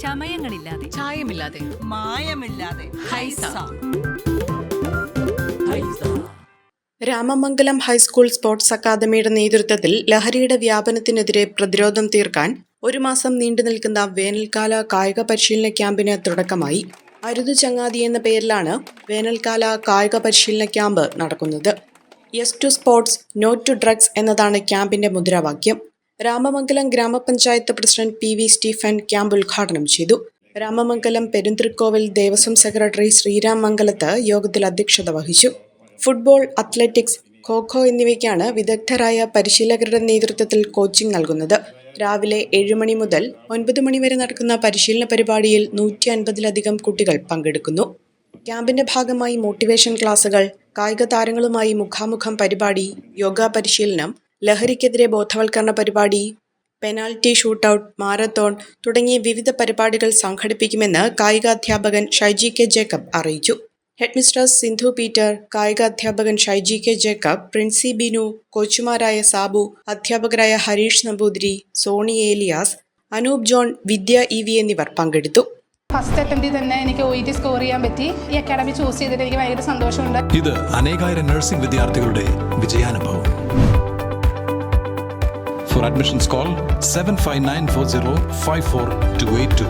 ചമയങ്ങളില്ലാതെ, ചായമില്ലാതെ, മായമില്ലാതെ. Haiza. Ramamangalam high school sports അക്കാദമിയുടെ നേതൃത്വത്തിൽ ലഹരിയുടെ വ്യാപനത്തിനെതിരെ പ്രതിരോധം തീർക്കാൻ 1 മാസം നീണ്ടുനിൽക്കുന്ന വേനൽക്കാല കായിക പരിശീലന ക്യാമ്പിന് തുടക്കമായി. അരുതു ചങ്ങാതി എന്ന പേരിലാണ് വേനൽക്കാല കായിക പരിശീലന ക്യാമ്പ് നടക്കുന്നത്. Yes to sports, no to drugs എന്നതാണ് ക്യാമ്പിന്റെ മുദ്രാവാക്യം. രാമമംഗലം ഗ്രാമപഞ്ചായത്ത് പ്രസിഡന്റ് PV സ്റ്റീഫൻ ക്യാമ്പ് ഉദ്ഘാടനം ചെയ്തു. രാമമംഗലം പെരുന്തിരിക്കോവിൽ ദേവസ്വം സെക്രട്ടറി ശ്രീരാം മംഗലത്ത് യോഗത്തിൽ അധ്യക്ഷത വഹിച്ചു. ഫുട്ബോൾ, അത്ലറ്റിക്സ്, ഖോ എന്നിവയ്ക്കാണ് വിദഗ്ധരായ പരിശീലകരുടെ നേതൃത്വത്തിൽ കോച്ചിംഗ് നൽകുന്നത്. രാവിലെ 7 മണി മുതൽ 9 മണി വരെ നടക്കുന്ന പരിശീലന പരിപാടിയിൽ 150-ലധികം കുട്ടികൾ പങ്കെടുക്കുന്നു. ക്യാമ്പിന്റെ ഭാഗമായി മോട്ടിവേഷൻ ക്ലാസുകൾ, കായിക താരങ്ങളുമായി മുഖാമുഖം പരിപാടി, യോഗ പരിശീലനം, ലഹരിക്കെതിരെ ബോധവൽക്കരണ പരിപാടി, പെനാൽറ്റി ഷൂട്ടൌട്ട്, മാരത്തോൺ തുടങ്ങിയ വിവിധ പരിപാടികൾ സംഘടിപ്പിക്കുമെന്ന് കായികാധ്യാപകൻ ഷൈജി K ജേക്കബ് അറിയിച്ചു. ഹെഡ്മിസ്ട്രസ് സിന്ധു പീറ്റർ, കായിക അധ്യാപകൻ ഷൈജി K ജേക്കബ്, പ്രിൻസി ബിനു, കോച്ചുമാരായ സാബു, അധ്യാപകരായ ഹരീഷ് നമ്പൂതിരി, സോണി ഏലിയാസ്, അനൂപ് ജോൺ, വിദ്യ EV എന്നിവർ പങ്കെടുത്തു. ഫസ്റ്റ് അറ്റംപ്റ്റിൽ തന്നെ എനിക്ക് OET സ്കോർ ചെയ്യാൻ പറ്റി. ഈ അക്കാഡമി ചൂസ് ചെയ്തിട്ട് എനിക്ക് ഭയങ്കര സന്തോഷമുണ്ട്. ഇത് അനേകായിരം നഴ്സിംഗ് വിദ്യാർത്ഥികളുടെ വിജയാനുഭവം. For admissions call 7594054282.